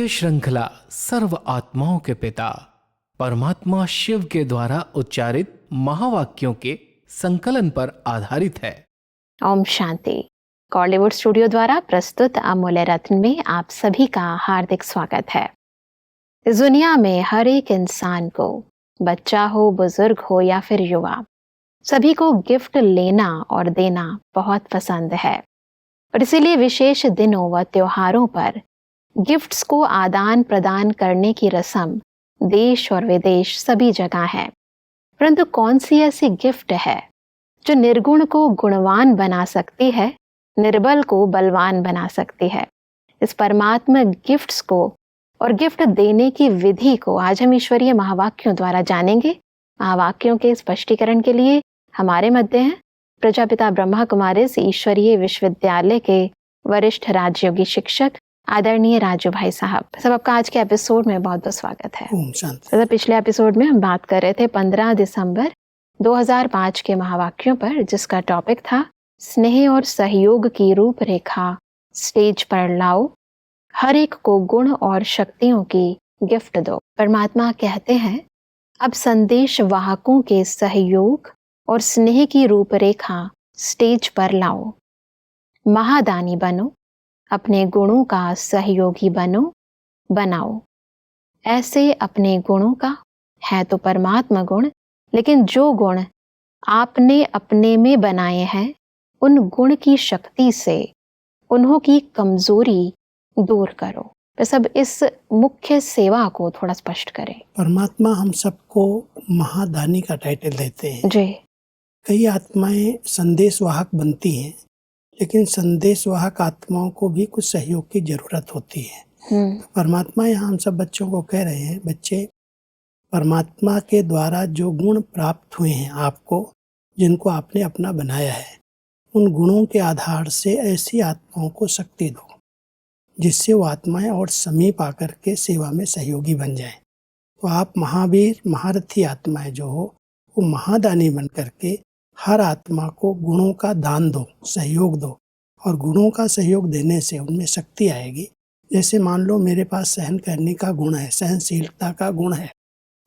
यह श्रृंखला सर्व आत्माओं के पिता परमात्मा शिव के द्वारा उच्चारित महावाक्यों के संकलन पर आधारित है। ओम शांति। कॉलीवुड स्टूडियो द्वारा प्रस्तुत अमूल्य रत्न में आप सभी का हार्दिक स्वागत है। इस दुनिया में हर एक इंसान को, बच्चा हो, बुजुर्ग हो या फिर युवा, सभी को गिफ्ट लेना और देना बहुत पसंद है और इसीलिए विशेष दिनों व त्योहारों पर गिफ्ट्स को आदान प्रदान करने की रस्म देश और विदेश सभी जगह है। परंतु कौन सी ऐसी गिफ्ट है जो निर्गुण को गुणवान बना सकती है, निर्बल को बलवान बना सकती है? इस परमात्मा गिफ्ट्स को और गिफ्ट देने की विधि को आज हम ईश्वरीय महावाक्यों द्वारा जानेंगे। महावाक्यों के स्पष्टीकरण के लिए हमारे मध्य हैं प्रजापिता ब्रह्मा कुमारीज ईश्वरीय विश्वविद्यालय के वरिष्ठ राजयोगी शिक्षक आदरणीय राजू भाई साहब। सबका आज के एपिसोड में बहुत बहुत स्वागत है। ओम शांति। पिछले एपिसोड में हम बात कर रहे थे 15 दिसंबर 2005 के महावाक्यों पर, जिसका टॉपिक था स्नेह और सहयोग की रूपरेखा स्टेज पर लाओ, हर एक को गुण और शक्तियों की गिफ्ट दो। परमात्मा कहते हैं, अब संदेश वाहकों के सहयोग और स्नेह की रूपरेखा स्टेज पर लाओ। महादानी बनो, अपने गुणों का सहयोगी बनाओ। ऐसे अपने गुणों का है तो परमात्मा गुण, लेकिन जो गुण आपने अपने में बनाए हैं उन गुण की शक्ति से उन्हों की कमजोरी दूर करो। बस अब इस मुख्य सेवा को थोड़ा स्पष्ट करें। परमात्मा हम सबको महादानी का टाइटल देते हैं जी। कई आत्माएं संदेशवाहक बनती हैं, लेकिन संदेशवाहक आत्माओं को भी कुछ सहयोग की जरूरत होती है। परमात्मा यहाँ हम सब बच्चों को कह रहे हैं, बच्चे परमात्मा के द्वारा जो गुण प्राप्त हुए हैं आपको, जिनको आपने अपना बनाया है, उन गुणों के आधार से ऐसी आत्माओं को शक्ति दो जिससे वो आत्माएं और समीप आकर के सेवा में सहयोगी बन जाएं। तो आप महावीर महारथी आत्माएं जो हो, वो महादानी बन करके हर आत्मा को गुणों का दान दो, सहयोग दो, और गुणों का सहयोग देने से उनमें शक्ति आएगी। जैसे मान लो मेरे पास सहन करने का गुण है, सहनशीलता का गुण है,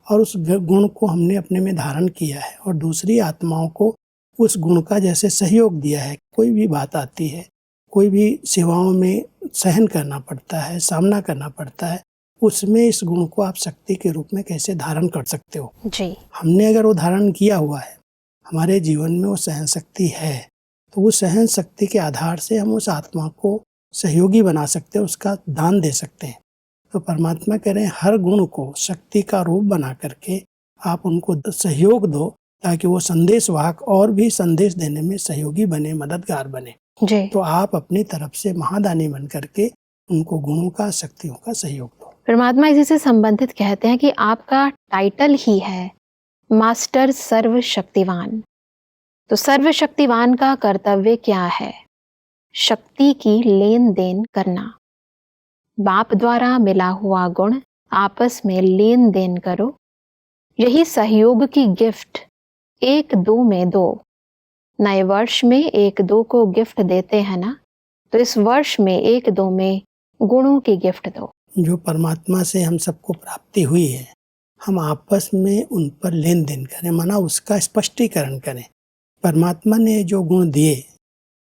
और उस गुण को हमने अपने में धारण किया है और दूसरी आत्माओं को उस गुण का जैसे सहयोग दिया है। कोई भी बात आती है, कोई भी सेवाओं में सहन करना पड़ता है, सामना करना पड़ता है, उसमें इस गुण को आप शक्ति के रूप में कैसे धारण कर सकते हो जी। हमने अगर वो धारण किया हुआ है, हमारे जीवन में वो सहन शक्ति है, तो वो सहन शक्ति के आधार से हम उस आत्मा को सहयोगी बना सकते हैं, उसका दान दे सकते हैं। तो परमात्मा कह रहे हैं, हर गुण को शक्ति का रूप बना करके आप उनको सहयोग दो, ताकि वो संदेशवाहक और भी संदेश देने में सहयोगी बने, मददगार बने जी। तो आप अपनी तरफ से महादानी बन करके उनको गुणों का, शक्तियों का सहयोग दो। परमात्मा इसी से संबंधित कहते हैं कि आपका टाइटल ही है मास्टर सर्वशक्तिवान। तो सर्वशक्तिवान का कर्तव्य क्या है? शक्ति की लेन देन करना। बाप द्वारा मिला हुआ गुण आपस में लेन देन करो। यही सहयोग की गिफ्ट एक दो में दो। नए वर्ष में एक दो को गिफ्ट देते हैं ना, तो इस वर्ष में एक दो में गुणों की गिफ्ट दो। जो परमात्मा से हम सबको प्राप्ति हुई है, हम आपस में उन पर लेन देन करें, माना उसका स्पष्टीकरण करें। परमात्मा ने जो गुण दिए,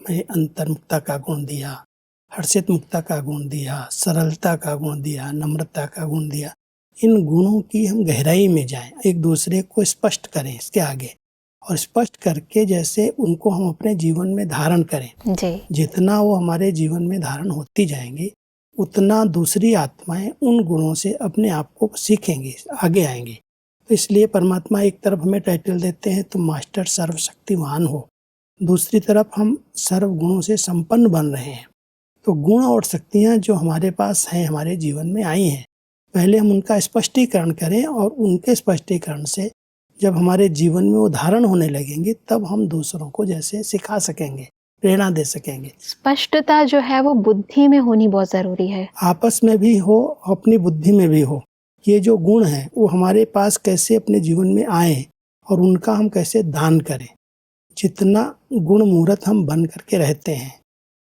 मैंने अंतर्मुक्ता का गुण दिया, हर्षित मुक्ता का गुण दिया, सरलता का गुण दिया, नम्रता का गुण दिया, इन गुणों की हम गहराई में जाएं, एक दूसरे को स्पष्ट करें इसके आगे, और स्पष्ट करके जैसे उनको हम अपने जीवन में धारण करें जी। जितना वो हमारे जीवन में धारण होती जाएंगी, उतना दूसरी आत्माएं उन गुणों से अपने आप को सीखेंगी, आगे आएंगी। तो इसलिए परमात्मा एक तरफ हमें टाइटल देते हैं, तुम मास्टर सर्वशक्तिवान हो, दूसरी तरफ हम सर्व गुणों से संपन्न बन रहे हैं। तो गुण और शक्तियाँ जो हमारे पास हैं, हमारे जीवन में आई हैं, पहले हम उनका स्पष्टीकरण करें, और उनके स्पष्टीकरण से जब हमारे जीवन में वो धारण होने लगेंगे, तब हम दूसरों को जैसे सिखा सकेंगे, प्रेरणा दे सकेंगे। स्पष्टता जो है वो बुद्धि में होनी बहुत जरूरी है, आपस में भी हो, अपनी बुद्धि में भी हो। ये जो गुण है वो हमारे पास कैसे अपने जीवन में आए और उनका हम कैसे दान करें। जितना गुण मूर्त हम बन करके रहते हैं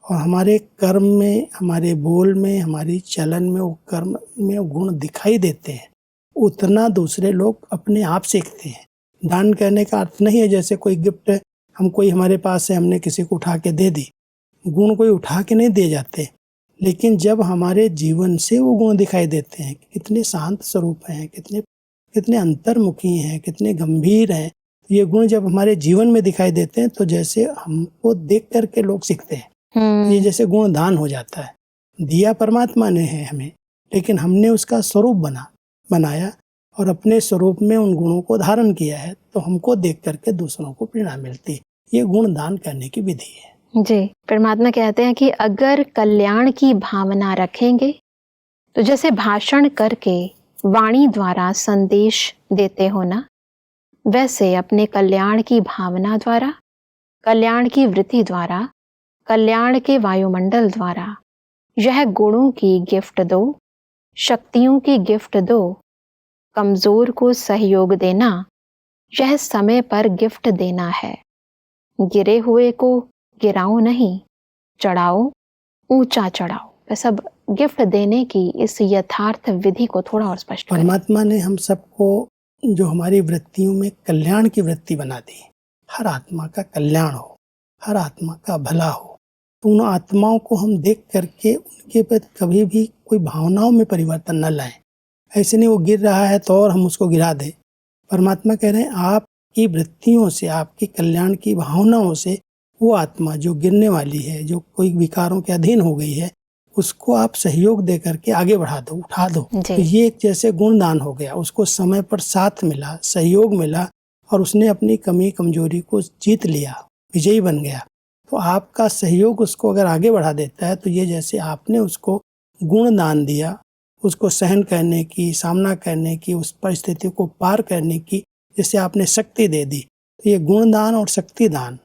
और हमारे कर्म में, हमारे बोल में, हमारी चलन में वो कर्म में वो गुण दिखाई देते हैं, उतना दूसरे लोग अपने आप सीखते हैं। दान करने का अर्थ नहीं है जैसे कोई गिफ्ट हम कोई हमारे पास है, हमने किसी को उठा के दे दी। गुण कोई उठा के नहीं दिए जाते, लेकिन जब हमारे जीवन से वो गुण दिखाई देते हैं, कितने शांत स्वरूप हैं, कितने अंतर्मुखी हैं, कितने गंभीर हैं, ये गुण जब हमारे जीवन में दिखाई देते हैं तो जैसे हमको देख करके लोग सीखते हैं। ये जैसे गुण दान हो जाता है। दिया परमात्मा ने है हमें, लेकिन हमने उसका स्वरूप बनाया और अपने स्वरूप में उन गुणों को धारण किया है, तो हमको देख करके दूसरों को प्रेरणा मिलती है। ये गुण दान करने की विधि है। जी, परमात्मा कहते हैं कि अगर कल्याण की भावना रखेंगे तो जैसे भाषण करके वाणी द्वारा संदेश देते हो ना, वैसे अपने कल्याण की भावना द्वारा, कल्याण की वृत्ति द्वारा, कल्याण के वायुमंडल द्वारा यह गुणों की गिफ्ट दो, शक्तियों की गिफ्ट दो। कमजोर को सहयोग देना यह समय पर गिफ्ट देना है। गिरे हुए को गिराओ नहीं, चढ़ाओ, ऊंचा चढ़ाओ। वह सब गिफ्ट देने की इस यथार्थ विधि को थोड़ा और स्पष्ट करें। परमात्मा ने हम सबको जो हमारी वृत्तियों में कल्याण की वृत्ति बना दी, हर आत्मा का कल्याण हो, हर आत्मा का भला हो, तो उन आत्माओं को हम देख करके उनके प्रति कभी भी कोई भावनाओं में परिवर्तन न लाएं। ऐसे नहीं वो गिर रहा है तो और हम उसको गिरा दें। परमात्मा कह रहे हैं आपकी वृत्तियों से, आपकी कल्याण की भावनाओं से वो आत्मा जो गिरने वाली है, जो कोई विकारों के अधीन हो गई है, उसको आप सहयोग दे करके आगे बढ़ा दो, उठा दो। तो ये एक जैसे गुणदान हो गया। उसको समय पर साथ मिला, सहयोग मिला और उसने अपनी कमी कमजोरी को जीत लिया, विजयी बन गया। तो आपका सहयोग उसको अगर आगे बढ़ा देता है तो ये जैसे आपने उसको गुणदान दिया, उसको सहन करने की, सामना करने की, उस परिस्थिति को पार करने की जैसे आपने शक्ति दे दी। तो ये गुणदान और शक्तिदान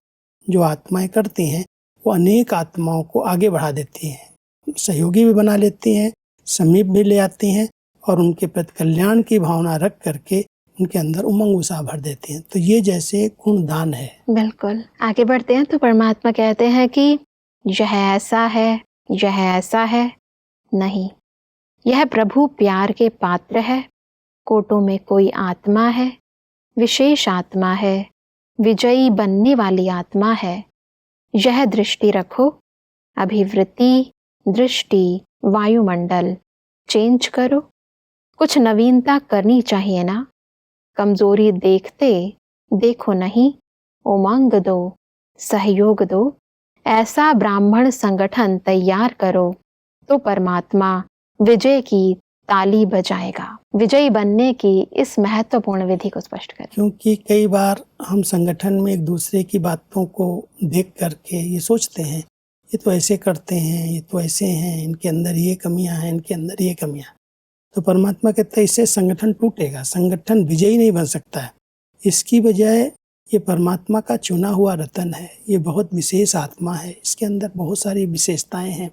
जो आत्माएं करती हैं वो अनेक आत्माओं को आगे बढ़ा देती हैं, सहयोगी भी बना लेती हैं, समीप भी ले आती हैं और उनके प्रति कल्याण की भावना रख करके उनके अंदर उमंग उत्साह भर देती हैं। तो ये जैसे गुणदान है। बिल्कुल। आगे बढ़ते हैं तो परमात्मा कहते हैं कि यह ऐसा है, यह ऐसा है नहीं, यह प्रभु प्यार के पात्र है। कोटों में कोई आत्मा है, विशेष आत्मा है, विजयी बनने वाली आत्मा है। यह दृष्टि रखो, अभिवृत्ति, दृष्टि, वायुमंडल चेंज करो। कुछ नवीनता करनी चाहिए ना। कमजोरी देखते देखो नहीं, उमंग दो, सहयोग दो। ऐसा ब्राह्मण संगठन तैयार करो तो परमात्मा विजय की ताली बजाएगा। विजयी बनने की इस महत्वपूर्ण विधि को स्पष्ट करें। क्योंकि कई बार हम संगठन में एक दूसरे की बातों को देख करके ये सोचते हैं, ये तो ऐसे करते हैं, ये तो ऐसे हैं, इनके अंदर ये कमियां हैं, इनके अंदर ये कमियां। तो परमात्मा कहता है इससे संगठन टूटेगा, संगठन विजयी नहीं बन सकता है। इसकी बजाय ये परमात्मा का चुना हुआ रतन है, ये बहुत विशेष आत्मा है, इसके अंदर बहुत सारी विशेषताएं हैं।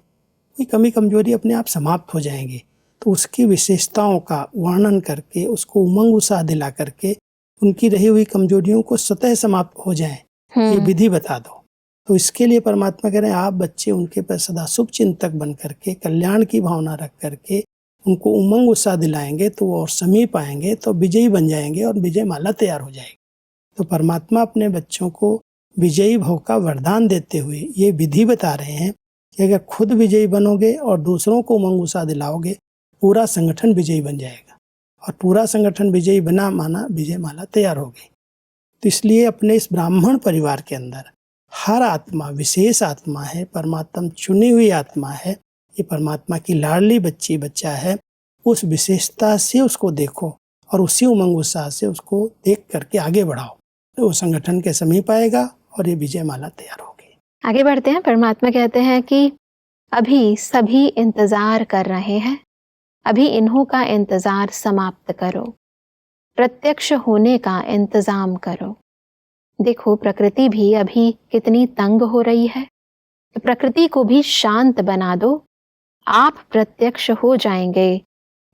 कोई कमी कमजोरी अपने आप समाप्त हो जाएंगी। तो उसकी विशेषताओं का वर्णन करके, उसको उमंग उत्साह दिला करके उनकी रही हुई कमजोरियों को स्वतः समाप्त हो जाए, ये विधि बता दो। तो इसके लिए परमात्मा कह रहे हैं आप बच्चे उनके पर सदा शुभ चिंतक बन करके, कल्याण की भावना रख करके उनको उमंग उत्साह दिलाएंगे तो वो और समीप आएंगे, तो विजयी बन जाएंगे और विजय माला तैयार हो जाएगी। तो परमात्मा अपने बच्चों को विजयी भव का वरदान देते हुए ये विधि बता रहे हैं कि अगर खुद विजयी बनोगे और दूसरों को उमंग उत्साह दिलाओगे, पूरा संगठन विजयी बन जाएगा और पूरा संगठन विजयी बना माना विजय माला तैयार हो गई। तो इसलिए अपने इस ब्राह्मण परिवार के अंदर हर आत्मा विशेष आत्मा है, परमात्मा चुनी हुई आत्मा है, ये परमात्मा की लाडली बच्चा है। उस विशेषता से उसको देखो और उसी उमंग उत्साह से उसको देख करके आगे बढ़ाओ, तो वो संगठन के समीप आएगा और ये विजय माला तैयार होगी। आगे बढ़ते हैं। परमात्मा कहते हैं कि अभी सभी इंतजार कर रहे हैं, अभी इन्हों का इंतजार समाप्त करो, प्रत्यक्ष होने का इंतजाम करो। देखो प्रकृति भी अभी कितनी तंग हो रही है, तो प्रकृति को भी शांत बना दो। आप प्रत्यक्ष हो जाएंगे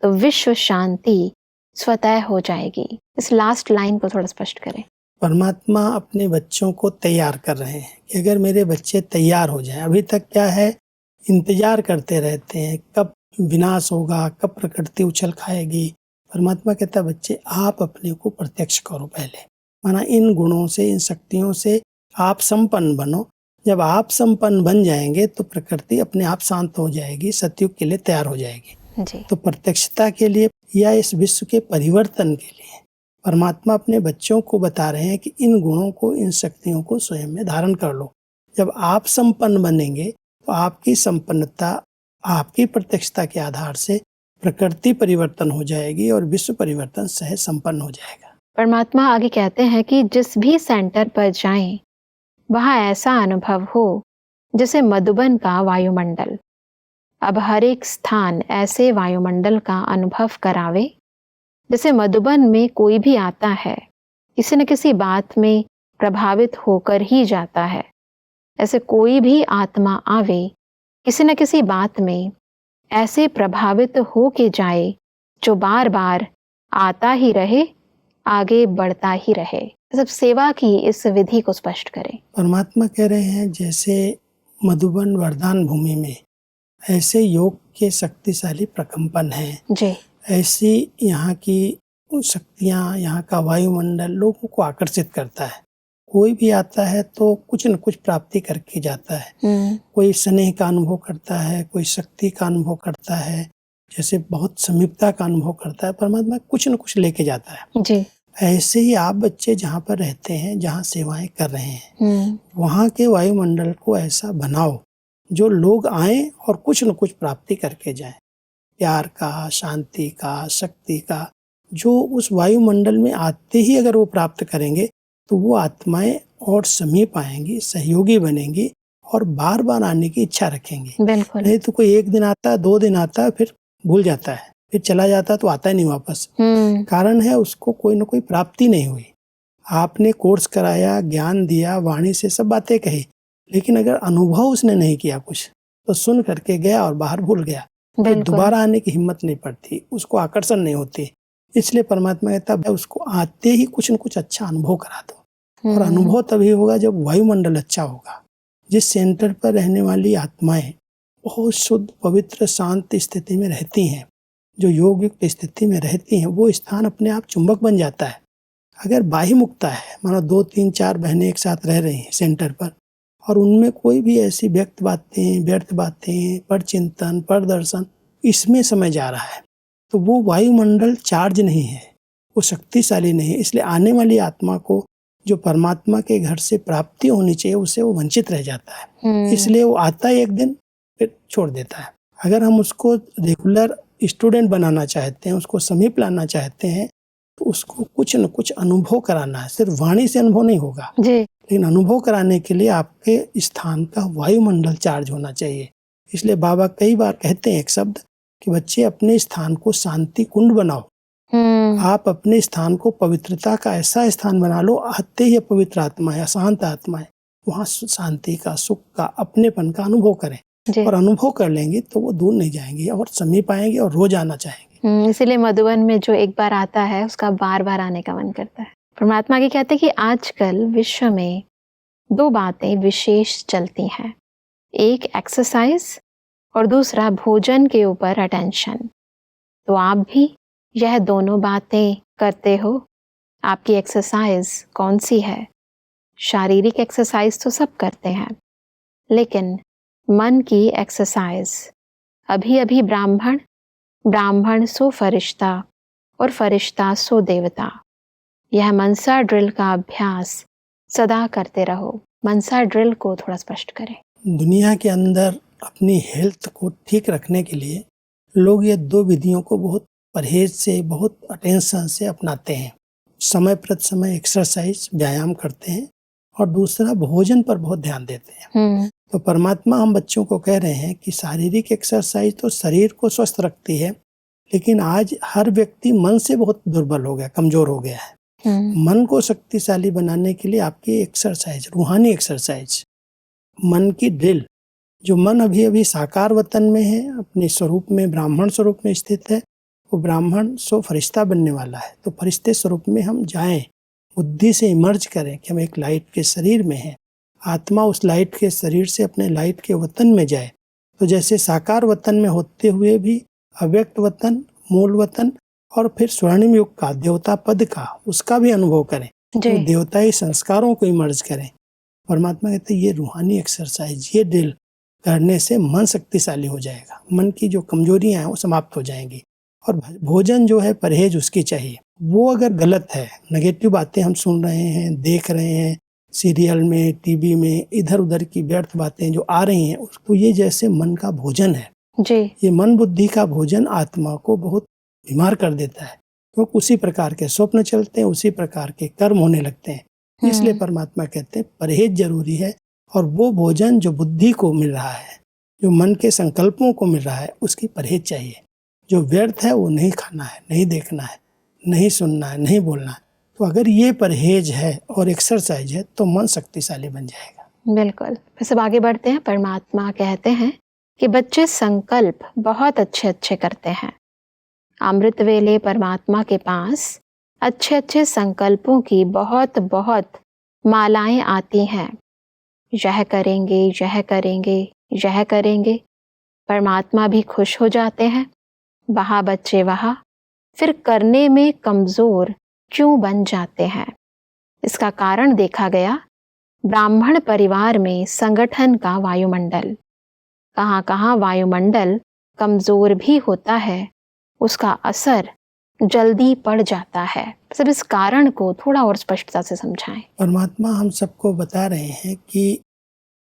तो विश्व शांति स्वतः हो जाएगी। इस लास्ट लाइन को थोड़ा स्पष्ट करें। परमात्मा अपने बच्चों को तैयार कर रहे हैं कि अगर मेरे बच्चे तैयार हो जाएं। अभी तक क्या है, इंतजार करते रहते हैं कब विनाश होगा, कब प्रकृति उछल खाएगी। परमात्मा कहता है बच्चे आप अपने को प्रत्यक्ष करो पहले, माना इन गुणों से, इन शक्तियों से आप संपन्न बनो। जब आप संपन्न बन जाएंगे तो प्रकृति अपने आप शांत हो जाएगी, सतयुग के लिए तैयार हो जाएगी जी। तो प्रत्यक्षता के लिए या इस विश्व के परिवर्तन के लिए परमात्मा अपने बच्चों को बता रहे हैं कि इन गुणों को, इन शक्तियों को स्वयं में धारण कर लो। जब आप संपन्न बनेंगे तो आपकी संपन्नता, आपकी प्रत्यक्षता के आधार से प्रकृति परिवर्तन हो जाएगी और विश्व परिवर्तन सहज संपन्न हो जाएगा। परमात्मा आगे कहते हैं कि जिस भी सेंटर पर जाएं, वहां ऐसा अनुभव हो जैसे मधुबन का वायुमंडल। अब हर एक स्थान ऐसे वायुमंडल का अनुभव करावे जैसे मधुबन में कोई भी आता है किसी न किसी बात में प्रभावित होकर ही जाता है। ऐसे कोई भी आत्मा आवे किसी न किसी बात में ऐसे प्रभावित हो के जाए जो बार बार आता ही रहे, आगे बढ़ता ही रहे। सब सेवा की इस विधि को स्पष्ट करें। परमात्मा कह रहे हैं जैसे मधुबन वरदान भूमि में ऐसे योग के शक्तिशाली प्रकंपन हैं, जी। ऐसी यहाँ की शक्तियाँ, यहाँ का वायुमंडल लोगों को आकर्षित करता है। कोई भी आता है तो कुछ न कुछ प्राप्ति करके जाता है। कोई स्नेह का अनुभव करता है, कोई शक्ति का अनुभव करता है, जैसे बहुत समीपता का अनुभव करता है। परमात्मा कुछ न कुछ लेके जाता है जी। ऐसे ही आप बच्चे जहाँ पर रहते हैं, जहाँ सेवाएं कर रहे हैं, वहाँ के वायुमंडल को ऐसा बनाओ जो लोग आए और कुछ न कुछ प्राप्ति करके जाएं। प्यार का, शांति का, शक्ति का, जो उस वायुमंडल में आते ही अगर वो प्राप्त करेंगे तो वो आत्माएं और समीप आएंगी, सहयोगी बनेंगी और बार बार आने की इच्छा रखेंगी। बिल्कुल। नहीं तो कोई एक दिन आता है, 2 दिन आता है, फिर भूल जाता है, फिर चला जाता है तो आता ही नहीं वापस। कारण है उसको कोई ना कोई प्राप्ति नहीं हुई। आपने कोर्स कराया, ज्ञान दिया, वाणी से सब बातें कही, लेकिन अगर अनुभव उसने नहीं किया कुछ तो सुन करके गया और बाहर भूल गया, तो दोबारा आने की हिम्मत नहीं पड़ती, उसको आकर्षण नहीं होती। इसलिए परमात्मा कहता है उसको आते ही कुछ न कुछ अच्छा अनुभव करा दो। और अनुभव तभी होगा जब वायुमंडल अच्छा होगा। जिस सेंटर पर रहने वाली आत्माएं बहुत शुद्ध, पवित्र, शांत स्थिति में रहती हैं, जो योग युक्त स्थिति में रहती हैं, वो स्थान अपने आप चुंबक बन जाता है। अगर बाह्य मुक्ता है, मानो 2, 3, 4 बहनें एक साथ रह रही हैं सेंटर पर और उनमें कोई भी ऐसी व्यर्थ बातें, पर चिंतन, पर दर्शन, इसमें समय जा रहा है तो वो वायुमंडल चार्ज नहीं है, वो शक्तिशाली नहीं है। इसलिए आने वाली आत्मा को जो परमात्मा के घर से प्राप्ति होनी चाहिए उसे वो वंचित रह जाता है। इसलिए वो आता है एक दिन फिर छोड़ देता है। अगर हम उसको रेगुलर स्टूडेंट बनाना चाहते हैं, उसको समीप लाना चाहते हैं तो उसको कुछ न कुछ अनुभव कराना है। सिर्फ वाणी से अनुभव नहीं होगा जी। लेकिन अनुभव कराने के लिए आपके स्थान का वायुमंडल चार्ज होना चाहिए। इसलिए बाबा कई बार कहते हैं एक शब्द कि बच्चे अपने स्थान को शांति कुंड बनाओ। आप अपने स्थान को पवित्रता का ऐसा स्थान बना लो, आते ही पवित्र आत्मा है, शांत आत्मा है, वहाँ शांति का, सुख का, अपनेपन का अनुभव करें। और अनुभव कर लेंगे तो वो दूर नहीं जाएंगे और समीप आएंगे और रोज आना चाहेंगे। इसीलिए मधुबन में जो एक बार आता है उसका बार बार आने का मन करता है। परमात्मा के कहते हैं कि आजकल विश्व में 2 बातें विशेष चलती हैं, एक एक्सरसाइज और दूसरा भोजन के ऊपर अटेंशन। तो आप भी यह दोनों बातें करते हो। आपकी एक्सरसाइज कौन सी है? शारीरिक एक्सरसाइज तो सब करते हैं, लेकिन मन की एक्सरसाइज। अभी अभी ब्राह्मण सो फरिश्ता और फरिश्ता सो देवता। यह मनसा ड्रिल का अभ्यास सदा करते रहो। मनसा ड्रिल को थोड़ा स्पष्ट करें। दुनिया के अंदर अपनी हेल्थ को ठीक रखने के लिए लोग ये 2 विधियों को बहुत परहेज से, बहुत अटेंशन से अपनाते हैं। समय प्रति समय एक्सरसाइज, व्यायाम करते हैं और दूसरा भोजन पर बहुत ध्यान देते हैं। तो परमात्मा हम बच्चों को कह रहे हैं कि शारीरिक एक्सरसाइज तो शरीर को स्वस्थ रखती है, लेकिन आज हर व्यक्ति मन से बहुत दुर्बल हो गया, कमजोर हो गया है। मन को शक्तिशाली बनाने के लिए आपकी एक्सरसाइज, रूहानी एक्सरसाइज, मन की ड्रिल, जो मन अभी अभी साकार वतन में है, अपने स्वरूप में, ब्राह्मण स्वरूप में स्थित है, वो ब्राह्मण सो फरिश्ता बनने वाला है। तो फरिश्ते स्वरूप में हम जाएं, बुद्धि से इमर्ज करें कि हम एक लाइट के शरीर में हैं, आत्मा उस लाइट के शरीर से अपने लाइट के वतन में जाए, तो जैसे साकार वतन में होते हुए भी अव्यक्त वतन, मूल वतन और फिर स्वर्णिम युग का देवता पद का उसका भी अनुभव करें, तो देवताई संस्कारों को इमर्ज करें। परमात्मा कहते हैं ये रूहानी एक्सरसाइज, ये ड्रिल करने से मन शक्तिशाली हो जाएगा, मन की जो कमजोरियां हैं वो समाप्त हो जाएंगी। और भोजन जो है परहेज उसकी चाहिए। वो अगर गलत है, नेगेटिव बातें हम सुन रहे हैं, देख रहे हैं सीरियल में, टीवी में, इधर उधर की व्यर्थ बातें जो आ रही हैं, उसको ये जैसे मन का भोजन है जी। ये मन बुद्धि का भोजन आत्मा को बहुत बीमार कर देता है, क्योंकि उसी प्रकार के स्वप्न चलते हैं, उसी प्रकार के कर्म होने लगते हैं। इसलिए परमात्मा कहते हैं परहेज जरूरी है। और वो भोजन जो बुद्धि को मिल रहा है, जो मन के संकल्पों को मिल रहा है, उसकी परहेज चाहिए। जो व्यर्थ है वो नहीं खाना है, नहीं देखना है, नहीं सुनना है, नहीं बोलना है। तो अगर ये परहेज है और एक्सरसाइज है तो मन शक्तिशाली बन जाएगा। बिल्कुल। फिर सब आगे बढ़ते हैं। परमात्मा कहते हैं कि बच्चे संकल्प बहुत अच्छे अच्छे करते हैं। अमृत वेले परमात्मा के पास अच्छे अच्छे संकल्पों की बहुत बहुत मालाएं आती हैं। यह करेंगे, यह करेंगे, यह करेंगे। परमात्मा भी खुश हो जाते हैं। वहाँ बच्चे वहाँ फिर करने में कमजोर क्यों बन जाते हैं? इसका कारण देखा गया ब्राह्मण परिवार में संगठन का वायुमंडल, कहाँ कहाँ वायुमंडल कमजोर भी होता है, उसका असर जल्दी पड़ जाता है। सब इस कारण को थोड़ा और स्पष्टता से समझाएं। परमात्मा हम सबको बता रहे हैं कि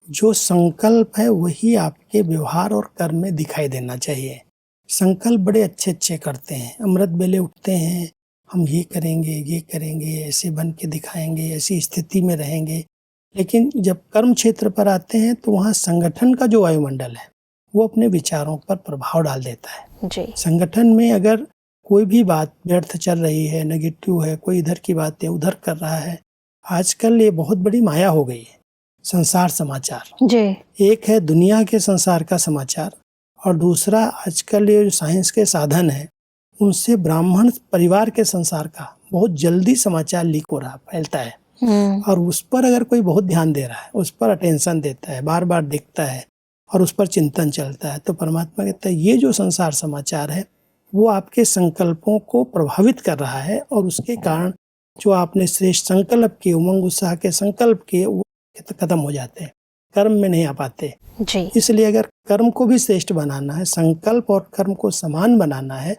जो संकल्प है वही आपके व्यवहार और कर्म में दिखाई देना चाहिए। संकल्प बड़े अच्छे अच्छे करते हैं, अमृत बेले उठते हैं, हम ये करेंगे, ये करेंगे, ऐसे बन के दिखाएंगे, ऐसी स्थिति में रहेंगे। लेकिन जब कर्म क्षेत्र पर आते हैं तो वहाँ संगठन का जो वायुमंडल है वो अपने विचारों पर प्रभाव डाल देता है जी। संगठन में अगर कोई भी बात व्यर्थ चल रही है, नेगेटिव है, कोई इधर की बातें उधर कर रहा है, आजकल ये बहुत बड़ी माया हो गई है संसार समाचार जी। एक है दुनिया के संसार का समाचार, और दूसरा आजकल ये जो साइंस के साधन है उनसे ब्राह्मण परिवार के संसार का बहुत जल्दी समाचार लीक हो रहा, फैलता है। और उस पर अगर कोई बहुत ध्यान दे रहा है, उस पर अटेंशन देता है, बार बार देखता है और उस पर चिंतन चलता है, तो परमात्मा कहता है ये जो संसार समाचार है वो आपके संकल्पों को प्रभावित कर रहा है, और उसके कारण जो आपने श्रेष्ठ संकल्प किए, उमंग उत्साह के संकल्प किए, वो खत्म हो जाते हैं, कर्म में नहीं आ पाते जी। इसलिए अगर कर्म को भी श्रेष्ठ बनाना है, संकल्प और कर्म को समान बनाना है,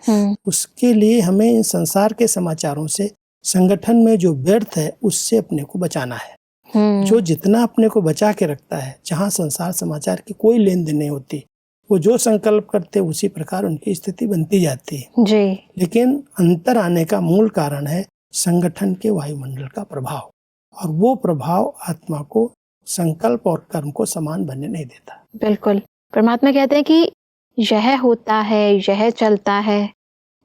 उसके लिए हमें इन संसार के समाचारों से, संगठन में जो व्यर्थ है उससे अपने को बचाना है। जो जितना अपने को बचा के रखता है, जहाँ संसार समाचार की कोई लेन देन नहीं होती, वो जो संकल्प करते उसी प्रकार उनकी स्थिति बनती जाती है जी। लेकिन अंतर आने का मूल कारण है संगठन के वायुमंडल का प्रभाव, और वो प्रभाव आत्मा को संकल्प और कर्म को समान बनने नहीं देता। बिल्कुल। परमात्मा कहते हैं कि यह होता है, यह चलता है,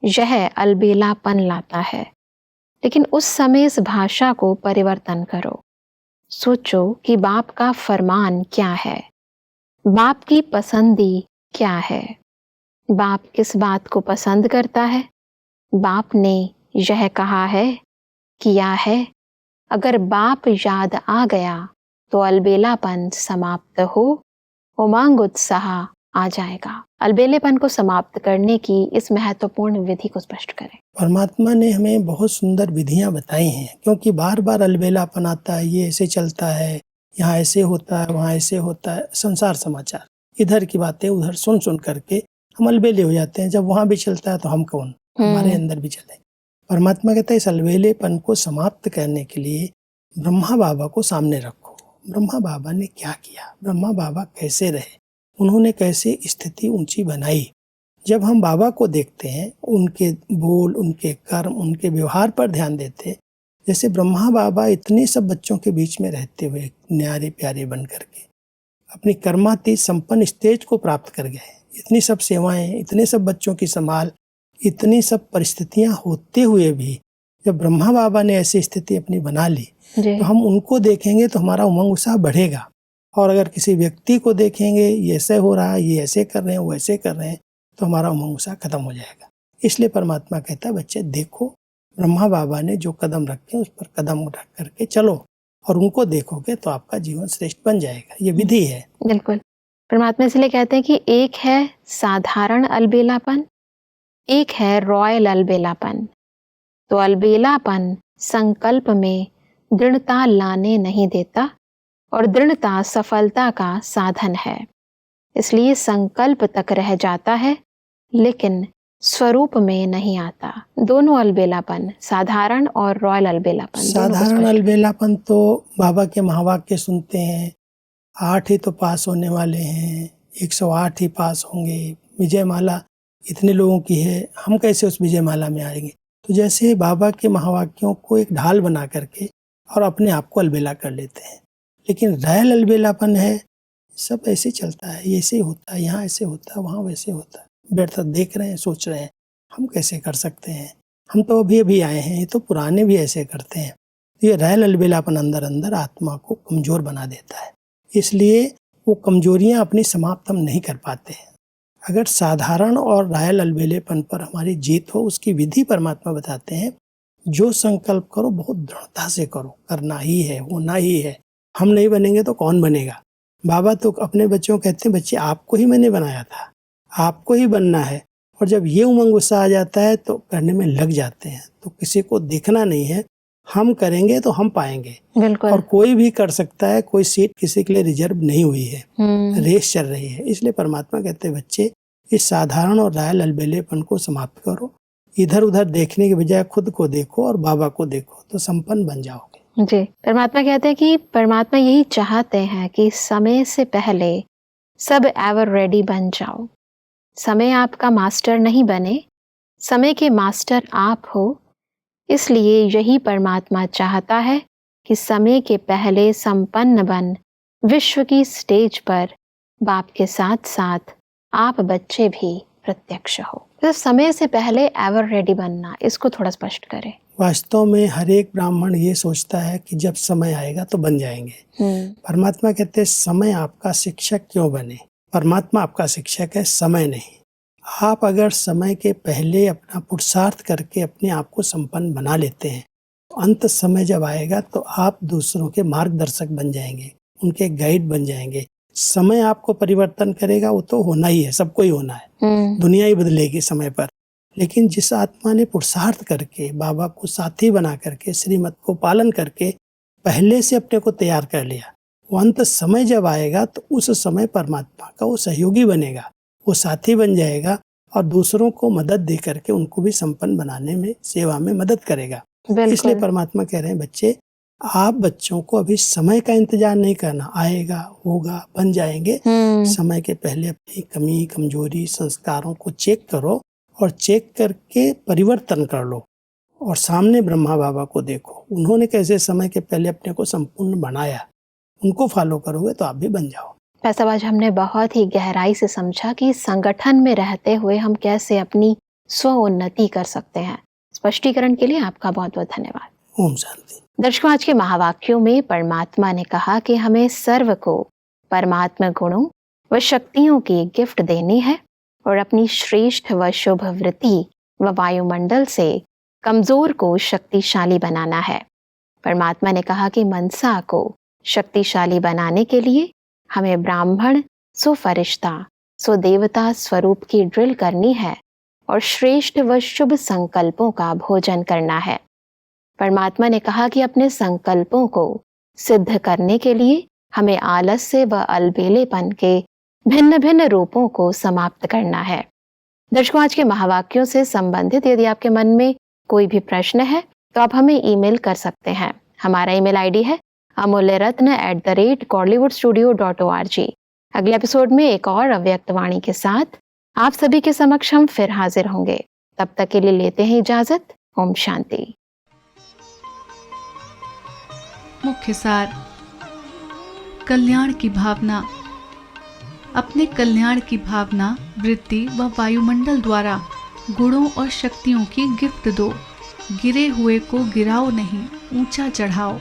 यह अलबेलापन लाता है, लेकिन उस समय इस भाषा को परिवर्तन करो। सोचो कि बाप का फरमान क्या है, बाप की पसंदी क्या है, बाप किस बात को पसंद करता है। बाप ने यह कहा है, किया है। अगर बाप याद आ गया तो अलबेलापन समाप्त हो, उमंग उत्साह आ जाएगा। अलबेलेपन को समाप्त करने की इस महत्वपूर्ण विधि को स्पष्ट करें। परमात्मा ने हमें बहुत सुंदर विधियां बताई हैं, क्योंकि बार बार अलबेलापन आता है, ये ऐसे चलता है, यहाँ ऐसे होता है, वहाँ ऐसे होता है, संसार समाचार, इधर की बातें उधर सुन सुन करके हम अलबेले हो जाते हैं। जब वहाँ भी चलता है तो हम कौन, हमारे अंदर भी चले। परमात्मा कहता है इस अलबेलेपन को समाप्त करने के लिए ब्रह्मा बाबा को सामने रखो। ब्रह्मा बाबा ने क्या किया, ब्रह्मा बाबा कैसे रहे, उन्होंने कैसे स्थिति ऊंची बनाई। जब हम बाबा को देखते हैं, उनके बोल, उनके कर्म, उनके व्यवहार पर ध्यान देते हैं, जैसे ब्रह्मा बाबा इतने सब बच्चों के बीच में रहते हुए न्यारे प्यारे बन करके अपनी कर्मातीत संपन्न स्टेज को प्राप्त कर गए। इतनी सब सेवाएं, इतने सब बच्चों की संभाल, इतनी सब परिस्थितियां होते हुए भी जब ब्रह्मा बाबा ने ऐसी स्थिति अपनी बना ली, तो हम उनको देखेंगे तो हमारा उमंग उत्साह बढ़ेगा। और अगर किसी व्यक्ति को देखेंगे ये ऐसे हो रहा है, ये ऐसे कर रहे हैं, वो ऐसे कर रहे हैं, तो हमारा उमंग उत्साह खत्म हो जाएगा। इसलिए परमात्मा कहता है बच्चे देखो ब्रह्मा बाबा ने जो कदम रखे उस पर कदम रख करके चलो और उनको देखोगे तो आपका जीवन श्रेष्ठ बन जाएगा। ये विधि है। बिल्कुल। परमात्मा इसलिए कहते हैं कि एक है साधारण अलबेलापन, एक है रॉयल अलबेलापन। तो अलबेलापन संकल्प में दृढ़ता लाने नहीं देता और दृढ़ता सफलता का साधन है। इसलिए संकल्प तक रह जाता है लेकिन स्वरूप में नहीं आता। दोनों अलबेलापन, साधारण और रॉयल अलबेलापन, साधारण अलबेलापन तो बाबा के महावाक्य सुनते हैं, 8 ही तो पास होने वाले हैं, 108 ही पास होंगे, विजय माला इतने लोगों की है, हम कैसे उस विजय माला में आएंगे। तो जैसे बाबा के महावाक्यों को एक ढाल बना करके और अपने आप को अलबेला कर लेते हैं। लेकिन रॉयल अलबेलापन है, सब ऐसे चलता है, ये ऐसे होता है, यहाँ ऐसे होता है, वहाँ वैसे होता है, बैठकर देख रहे हैं, सोच रहे हैं हम कैसे कर सकते हैं, हम तो अभी आए हैं, ये तो पुराने भी ऐसे करते हैं। ये रॉयल अलबेलापन अंदर अंदर आत्मा को कमजोर बना देता है, इसलिए वो कमजोरियां अपनी समाप्त हम नहीं कर पाते हैं। अगर साधारण और रॉयल अलबेलेपन पर हमारी जीत हो, उसकी विधि परमात्मा बताते हैं। जो संकल्प करो बहुत दृढ़ता से करो, करना ही है, होना ही है। हम नहीं बनेंगे तो कौन बनेगा। बाबा तो अपने बच्चों को कहते हैं, बच्चे आपको ही मैंने बनाया था, आपको ही बनना है। और जब ये उमंग गुस्सा आ जाता है तो करने में लग जाते हैं। तो किसी को देखना नहीं है, हम करेंगे तो हम पाएंगे। बिल्कुल। और कोई भी कर सकता है, कोई सीट किसी के लिए रिजर्व नहीं हुई है, रेस चल रही है। इसलिए परमात्मा कहते हैं, बच्चे इस साधारण और रॉयल अलबेलेपन को समाप्त करो, इधर उधर देखने के बजाय खुद को देखो और बाबा को देखो, तो संपन्न बन जाओगे। जी, परमात्मा कहते हैं कि परमात्मा यही चाहते हैं कि समय से पहले सब एवर रेडी बन जाओ। समय आपका मास्टर नहीं बने, समय के मास्टर आप हो। इसलिए यही परमात्मा चाहता है कि समय के पहले संपन्न बन विश्व की स्टेज पर बाप के साथ साथ आप बच्चे भी प्रत्यक्ष हो। तो समय से पहले एवर रेडी बनना, इसको थोड़ा स्पष्ट करें। वास्तव में हर एक ब्राह्मण ये सोचता है कि जब समय आएगा तो बन जाएंगे। परमात्मा कहते हैं, समय आपका शिक्षक क्यों बने। परमात्मा आपका शिक्षक है, समय नहीं। आप अगर समय के पहले अपना पुरुषार्थ करके अपने आप को संपन्न बना लेते हैं, तो अंत समय जब आएगा तो आप दूसरों के मार्गदर्शक बन जाएंगे, उनके गाइड बन जाएंगे। समय आपको परिवर्तन करेगा, वो तो होना ही है, सबको ही होना है, दुनिया ही बदलेगी समय पर। लेकिन जिस आत्मा ने पुरुषार्थ करके बाबा को साथी बना करके श्रीमत को पालन करके पहले से अपने को तैयार कर लिया, वो अंत समय जब आएगा तो उस समय परमात्मा का वो सहयोगी बनेगा, वो साथी बन जाएगा और दूसरों को मदद दे करके उनको भी संपन्न बनाने में, सेवा में मदद करेगा। इसलिए परमात्मा कह रहे हैं, बच्चे आप बच्चों को अभी समय का इंतजार नहीं करना, आएगा, होगा, बन जाएंगे। समय के पहले अपनी कमी, कमजोरी, संस्कारों को चेक करो और चेक करके परिवर्तन कर लो और सामने ब्रह्मा बाबा को देखो, उन्होंने कैसे समय के पहले अपने को संपूर्ण बनाया, उनको फॉलो करोगे तो आप भी बन जाओ। पैसा आज हमने बहुत ही गहराई से समझा कि संगठन में रहते हुए हम कैसे अपनी स्व उन्नति कर सकते हैं। स्पष्टीकरण के लिए आपका बहुत बहुत धन्यवाद। ओम शांति। दर्शकों, आज के महावाक्यों में परमात्मा ने कहा कि हमें सर्व को परमात्मा गुणों व शक्तियों की गिफ्ट देनी है और अपनी श्रेष्ठ व शुभ वृत्ति व वायुमंडल से कमजोर को शक्तिशाली बनाना है। परमात्मा ने कहा कि मनसा को शक्तिशाली बनाने के लिए हमें ब्राह्मण सो फरिश्ता सो देवता स्वरूप की ड्रिल करनी है और श्रेष्ठ व शुभ संकल्पों का भोजन करना है। परमात्मा ने कहा कि अपने संकल्पों को सिद्ध करने के लिए हमें आलस्य व अलबेलेपन के भिन्न भिन्न रूपों को समाप्त करना है। दर्शकों, आज के महावाक्यों से संबंधित यदि आपके मन में कोई भी प्रश्न है तो आप हमें ईमेल कर सकते हैं। हमारा ईमेल आईडी है amulyaratna@kollywoodstudio.org। अगले एपिसोड में एक और अव्यक्त वाणी के साथ आप सभी के समक्ष हम फिर हाजिर होंगे। तब तक के लिए लेते हैं इजाजत। ओम शांति। मुख्य सार। कल्याण की भावना। अपने कल्याण की भावना, वृत्ति व वायुमंडल द्वारा गुणों और शक्तियों की गिफ्ट दो। गिरे हुए को गिराओ नहीं, ऊंचा चढ़ाओ।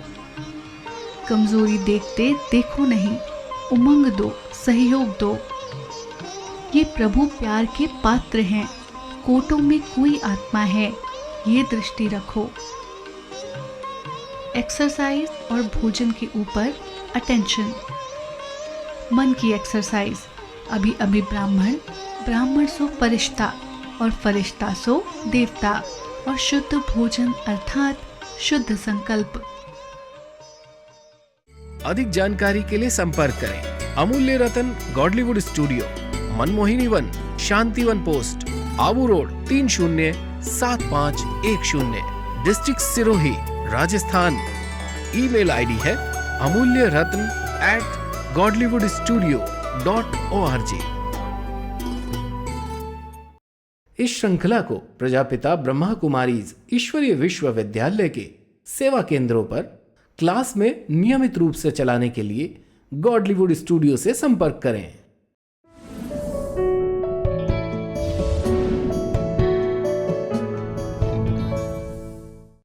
कमजोरी देखते देखो नहीं, उमंग दो, सहयोग दो। ये प्रभु प्यार के पात्र हैं। कोटों में कोई आत्मा है, ये दृष्टि रखो। एक्सरसाइज और भोजन के ऊपर अटेंशन। मन की एक्सरसाइज। अभी अभी ब्राह्मण, ब्राह्मण सो फरिश्ता और फरिश्ता सो देवता, और शुद्ध भोजन अर्थात शुद्ध संकल्प। अधिक जानकारी के लिए संपर्क करें Amulya Ratan Godlywood studio, Manmohini Van, Shantivan post, Abu road 307510, district Sirohi, Rajasthan. Email ID है amulyaratn@godlywoodstudio.org। इस श्रृंखला को प्रजापिता ब्रह्मा कुमारीज ईश्वरीय विश्वविद्यालय के सेवा केंद्रों पर क्लास में नियमित रूप से चलाने के लिए गॉडलीवुड स्टूडियो से संपर्क करें।